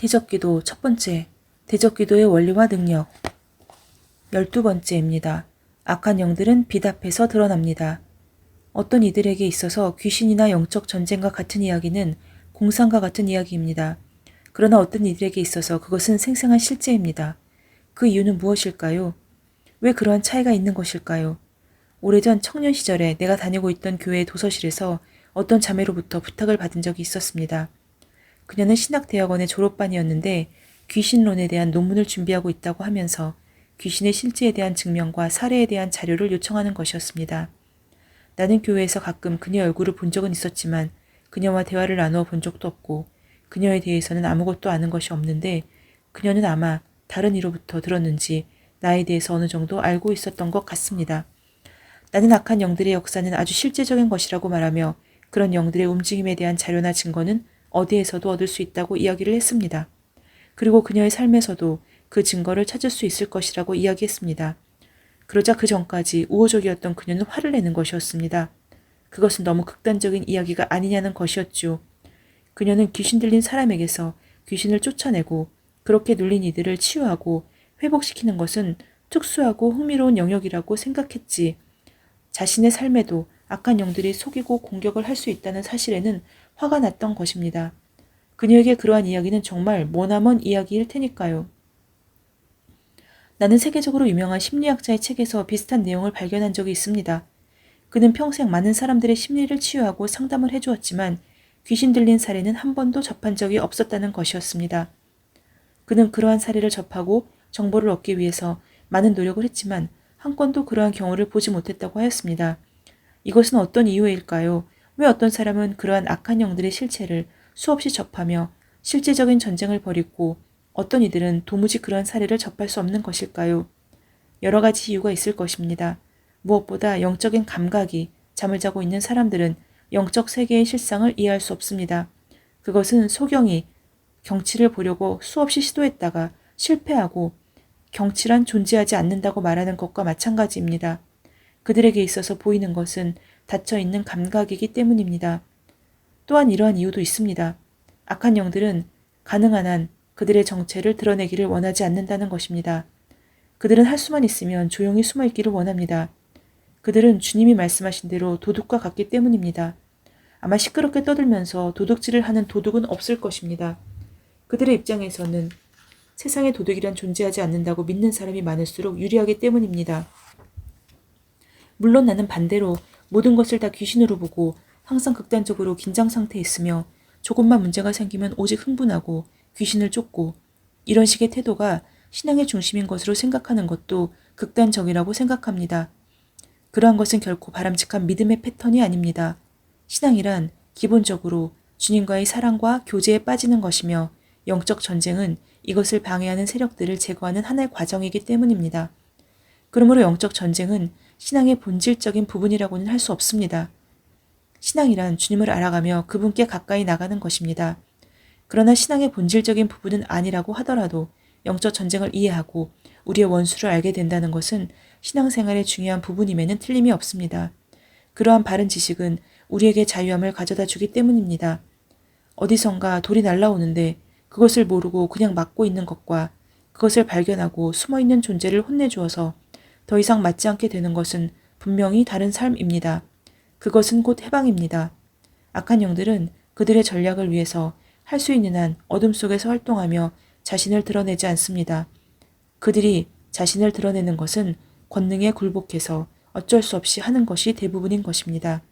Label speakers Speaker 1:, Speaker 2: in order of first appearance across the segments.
Speaker 1: 대적기도 첫 번째, 대적기도의 원리와 능력. 12번째입니다. 악한 영들은 빛 앞에서 드러납니다. 어떤 이들에게 있어서 귀신이나 영적 전쟁과 같은 이야기는 공상과 같은 이야기입니다. 그러나 어떤 이들에게 있어서 그것은 생생한 실제입니다. 그 이유는 무엇일까요? 왜 그러한 차이가 있는 것일까요? 오래전 청년 시절에 내가 다니고 있던 교회의 도서실에서 어떤 자매로부터 부탁을 받은 적이 있었습니다. 그녀는 신학대학원의 졸업반이었는데 귀신론에 대한 논문을 준비하고 있다고 하면서 귀신의 실제에 대한 증명과 사례에 대한 자료를 요청하는 것이었습니다. 나는 교회에서 가끔 그녀 얼굴을 본 적은 있었지만 그녀와 대화를 나누어 본 적도 없고 그녀에 대해서는 아무것도 아는 것이 없는데 그녀는 아마 다른 이로부터 들었는지 나에 대해서 어느 정도 알고 있었던 것 같습니다. 나는 악한 영들의 역사는 아주 실제적인 것이라고 말하며 그런 영들의 움직임에 대한 자료나 증거는 어디에서도 얻을 수 있다고 이야기를 했습니다. 그리고 그녀의 삶에서도 그 증거를 찾을 수 있을 것이라고 이야기했습니다. 그러자 그 전까지 우호적이었던 그녀는 화를 내는 것이었습니다. 그것은 너무 극단적인 이야기가 아니냐는 것이었죠. 그녀는 귀신 들린 사람에게서 귀신을 쫓아내고 그렇게 눌린 이들을 치유하고 회복시키는 것은 특수하고 흥미로운 영역이라고 생각했지. 자신의 삶에도 악한 영들이 속이고 공격을 할 수 있다는 사실에는 화가 났던 것입니다. 그녀에게 그러한 이야기는 정말 머나먼 이야기일 테니까요. 나는 세계적으로 유명한 심리학자의 책에서 비슷한 내용을 발견한 적이 있습니다. 그는 평생 많은 사람들의 심리를 치유하고 상담을 해주었지만 귀신 들린 사례는 한 번도 접한 적이 없었다는 것이었습니다. 그는 그러한 사례를 접하고 정보를 얻기 위해서 많은 노력을 했지만 한 건도 그러한 경우를 보지 못했다고 하였습니다. 이것은 어떤 이유일까요? 왜 어떤 사람은 그러한 악한 영들의 실체를 수없이 접하며 실제적인 전쟁을 벌이고 어떤 이들은 도무지 그러한 사례를 접할 수 없는 것일까요? 여러 가지 이유가 있을 것입니다. 무엇보다 영적인 감각이 잠을 자고 있는 사람들은 영적 세계의 실상을 이해할 수 없습니다. 그것은 소경이 경치를 보려고 수없이 시도했다가 실패하고 경치란 존재하지 않는다고 말하는 것과 마찬가지입니다. 그들에게 있어서 보이는 것은 닫혀있는 감각이기 때문입니다. 또한 이러한 이유도 있습니다. 악한 영들은 가능한 한 그들의 정체를 드러내기를 원하지 않는다는 것입니다. 그들은 할 수만 있으면 조용히 숨어있기를 원합니다. 그들은 주님이 말씀하신 대로 도둑과 같기 때문입니다. 아마 시끄럽게 떠들면서 도둑질을 하는 도둑은 없을 것입니다. 그들의 입장에서는 세상에 도둑이란 존재하지 않는다고 믿는 사람이 많을수록 유리하기 때문입니다. 물론 나는 반대로 모든 것을 다 귀신으로 보고 항상 극단적으로 긴장 상태에 있으며 조금만 문제가 생기면 오직 흥분하고 귀신을 쫓고 이런 식의 태도가 신앙의 중심인 것으로 생각하는 것도 극단적이라고 생각합니다. 그러한 것은 결코 바람직한 믿음의 패턴이 아닙니다. 신앙이란 기본적으로 주님과의 사랑과 교제에 빠지는 것이며 영적 전쟁은 이것을 방해하는 세력들을 제거하는 하나의 과정이기 때문입니다. 그러므로 영적 전쟁은 신앙의 본질적인 부분이라고는 할 수 없습니다. 신앙이란 주님을 알아가며 그분께 가까이 나가는 것입니다. 그러나 신앙의 본질적인 부분은 아니라고 하더라도 영적 전쟁을 이해하고 우리의 원수를 알게 된다는 것은 신앙생활의 중요한 부분임에는 틀림이 없습니다. 그러한 바른 지식은 우리에게 자유함을 가져다 주기 때문입니다. 어디선가 돌이 날라오는데 그것을 모르고 그냥 맞고 있는 것과 그것을 발견하고 숨어있는 존재를 혼내주어서 더 이상 맞지 않게 되는 것은 분명히 다른 삶입니다. 그것은 곧 해방입니다. 악한 영들은 그들의 전략을 위해서 할 수 있는 한 어둠 속에서 활동하며 자신을 드러내지 않습니다. 그들이 자신을 드러내는 것은 권능에 굴복해서 어쩔 수 없이 하는 것이 대부분인 것입니다.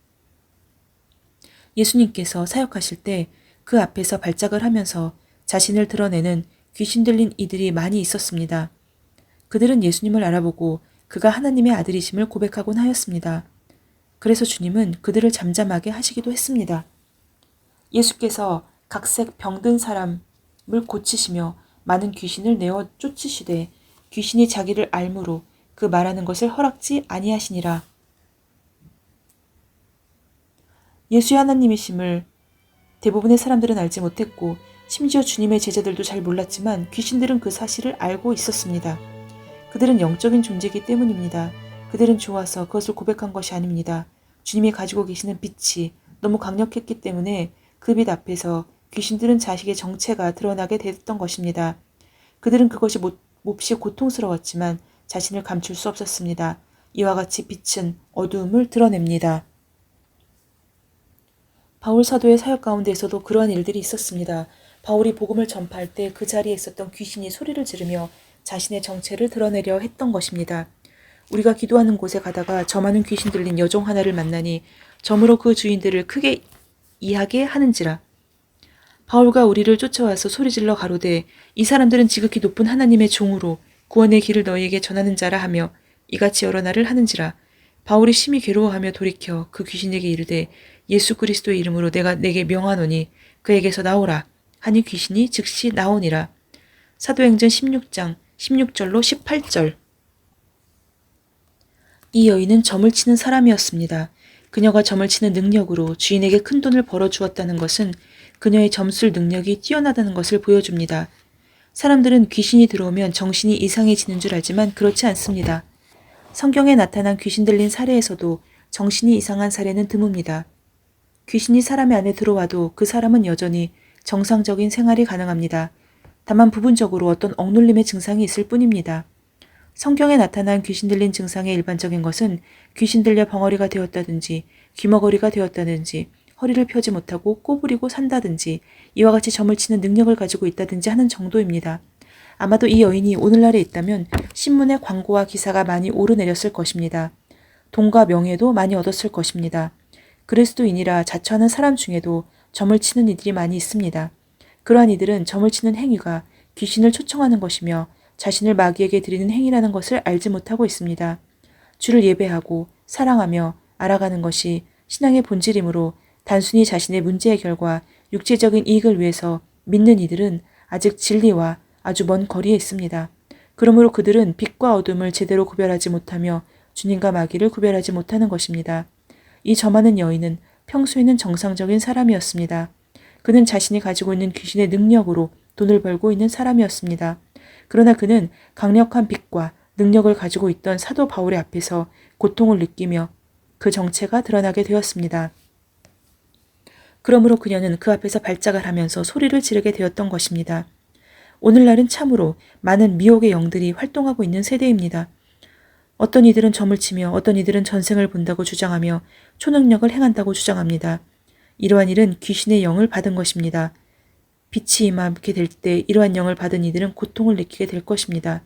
Speaker 1: 예수님께서 사역하실 때 그 앞에서 발작을 하면서 자신을 드러내는 귀신 들린 이들이 많이 있었습니다. 그들은 예수님을 알아보고 그가 하나님의 아들이심을 고백하곤 하였습니다. 그래서 주님은 그들을 잠잠하게 하시기도 했습니다. 예수께서 각색 병든 사람을 고치시며 많은 귀신을 내어 쫓으시되 귀신이 자기를 알므로 그 말하는 것을 허락지 아니하시니라. 예수의 하나님이심을 대부분의 사람들은 알지 못했고 심지어 주님의 제자들도 잘 몰랐지만 귀신들은 그 사실을 알고 있었습니다. 그들은 영적인 존재이기 때문입니다. 그들은 좋아서 그것을 고백한 것이 아닙니다. 주님이 가지고 계시는 빛이 너무 강력했기 때문에 그 빛 앞에서 귀신들은 자식의 정체가 드러나게 됐던 것입니다. 그들은 그것이 몹시 고통스러웠지만 자신을 감출 수 없었습니다. 이와 같이 빛은 어두움을 드러냅니다. 바울 사도의 사역 가운데에서도 그러한 일들이 있었습니다. 바울이 복음을 전파할 때 그 자리에 있었던 귀신이 소리를 지르며 자신의 정체를 드러내려 했던 것입니다. 우리가 기도하는 곳에 가다가 저 많은 귀신 들린 여종 하나를 만나니 저무로 그 주인들을 크게 이하게 하는지라. 바울과 우리를 쫓아와서 소리질러 가로되 이 사람들은 지극히 높은 하나님의 종으로 구원의 길을 너희에게 전하는 자라 하며 이같이 여러 날을 하는지라. 바울이 심히 괴로워하며 돌이켜 그 귀신에게 이르되 예수 그리스도의 이름으로 내가 내게 명하노니 그에게서 나오라 하니 귀신이 즉시 나오니라. 사도행전 16장 16절로 18절. 이 여인은 점을 치는 사람이었습니다. 그녀가 점을 치는 능력으로 주인에게 큰 돈을 벌어주었다는 것은 그녀의 점술 능력이 뛰어나다는 것을 보여줍니다. 사람들은 귀신이 들어오면 정신이 이상해지는 줄 알지만 그렇지 않습니다. 성경에 나타난 귀신 들린 사례에서도 정신이 이상한 사례는 드뭅니다. 귀신이 사람의 안에 들어와도 그 사람은 여전히 정상적인 생활이 가능합니다. 다만 부분적으로 어떤 억눌림의 증상이 있을 뿐입니다. 성경에 나타난 귀신 들린 증상의 일반적인 것은 귀신 들려 벙어리가 되었다든지 귀머거리가 되었다든지 허리를 펴지 못하고 꼬부리고 산다든지 이와 같이 점을 치는 능력을 가지고 있다든지 하는 정도입니다. 아마도 이 여인이 오늘날에 있다면 신문의 광고와 기사가 많이 오르내렸을 것입니다. 돈과 명예도 많이 얻었을 것입니다. 그리스도인이라 자처하는 사람 중에도 점을 치는 이들이 많이 있습니다. 그러한 이들은 점을 치는 행위가 귀신을 초청하는 것이며 자신을 마귀에게 드리는 행위라는 것을 알지 못하고 있습니다. 주를 예배하고 사랑하며 알아가는 것이 신앙의 본질이므로 단순히 자신의 문제 해결과 육체적인 이익을 위해서 믿는 이들은 아직 진리와 아주 먼 거리에 있습니다. 그러므로 그들은 빛과 어둠을 제대로 구별하지 못하며 주님과 마귀를 구별하지 못하는 것입니다. 이 점하는 여인은 평소에는 정상적인 사람이었습니다. 그는 자신이 가지고 있는 귀신의 능력으로 돈을 벌고 있는 사람이었습니다. 그러나 그는 강력한 빛과 능력을 가지고 있던 사도 바울의 앞에서 고통을 느끼며 그 정체가 드러나게 되었습니다. 그러므로 그녀는 그 앞에서 발작을 하면서 소리를 지르게 되었던 것입니다. 오늘날은 참으로 많은 미혹의 영들이 활동하고 있는 세대입니다. 어떤 이들은 점을 치며 어떤 이들은 전생을 본다고 주장하며 초능력을 행한다고 주장합니다. 이러한 일은 귀신의 영을 받은 것입니다. 빛이 임하게 될 때 이러한 영을 받은 이들은 고통을 느끼게 될 것입니다.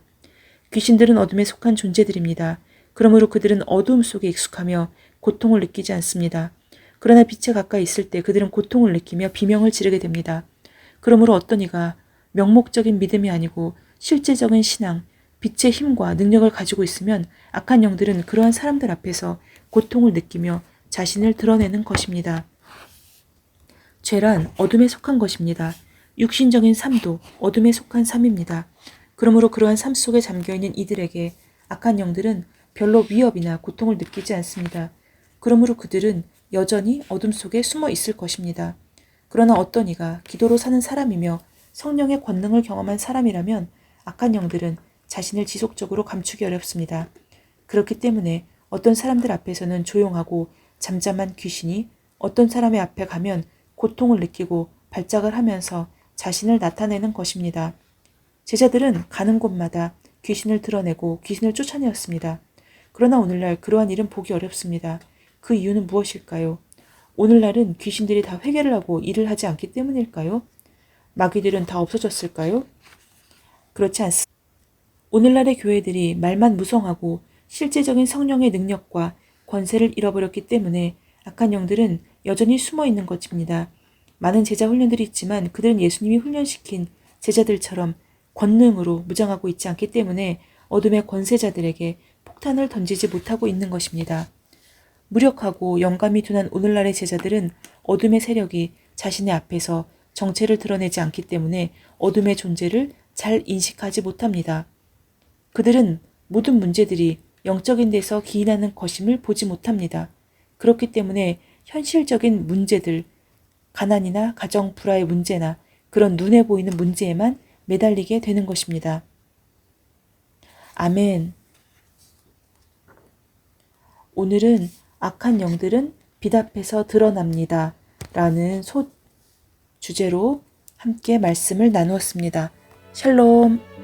Speaker 1: 귀신들은 어둠에 속한 존재들입니다. 그러므로 그들은 어두움 속에 익숙하며 고통을 느끼지 않습니다. 그러나 빛에 가까이 있을 때 그들은 고통을 느끼며 비명을 지르게 됩니다. 그러므로 어떤 이가 명목적인 믿음이 아니고 실제적인 신앙, 빛의 힘과 능력을 가지고 있으면 악한 영들은 그러한 사람들 앞에서 고통을 느끼며 자신을 드러내는 것입니다. 죄란 어둠에 속한 것입니다. 육신적인 삶도 어둠에 속한 삶입니다. 그러므로 그러한 삶 속에 잠겨있는 이들에게 악한 영들은 별로 위협이나 고통을 느끼지 않습니다. 그러므로 그들은 여전히 어둠 속에 숨어 있을 것입니다. 그러나 어떤 이가 기도로 사는 사람이며 성령의 권능을 경험한 사람이라면 악한 영들은 자신을 지속적으로 감추기 어렵습니다. 그렇기 때문에 어떤 사람들 앞에서는 조용하고 잠잠한 귀신이 어떤 사람의 앞에 가면 고통을 느끼고 발작을 하면서 자신을 나타내는 것입니다. 제자들은 가는 곳마다 귀신을 드러내고 귀신을 쫓아내었습니다. 그러나 오늘날 그러한 일은 보기 어렵습니다. 그 이유는 무엇일까요? 오늘날은 귀신들이 다 회개를 하고 일을 하지 않기 때문일까요? 마귀들은 다 없어졌을까요? 그렇지 않습니다. 오늘날의 교회들이 말만 무성하고 실제적인 성령의 능력과 권세를 잃어버렸기 때문에 악한 영들은 여전히 숨어 있는 것입니다. 많은 제자 훈련들이 있지만 그들은 예수님이 훈련시킨 제자들처럼 권능으로 무장하고 있지 않기 때문에 어둠의 권세자들에게 폭탄을 던지지 못하고 있는 것입니다. 무력하고 영감이 둔한 오늘날의 제자들은 어둠의 세력이 자신의 앞에서 정체를 드러내지 않기 때문에 어둠의 존재를 잘 인식하지 못합니다. 그들은 모든 문제들이 영적인 데서 기인하는 것임을 보지 못합니다. 그렇기 때문에 현실적인 문제들, 가난이나 가정 불화의 문제나 그런 눈에 보이는 문제에만 매달리게 되는 것입니다. 아멘. 오늘은 악한 영들은 빛 앞에서 드러납니다. 라는 주제로 함께 말씀을 나누었습니다. 샬롬.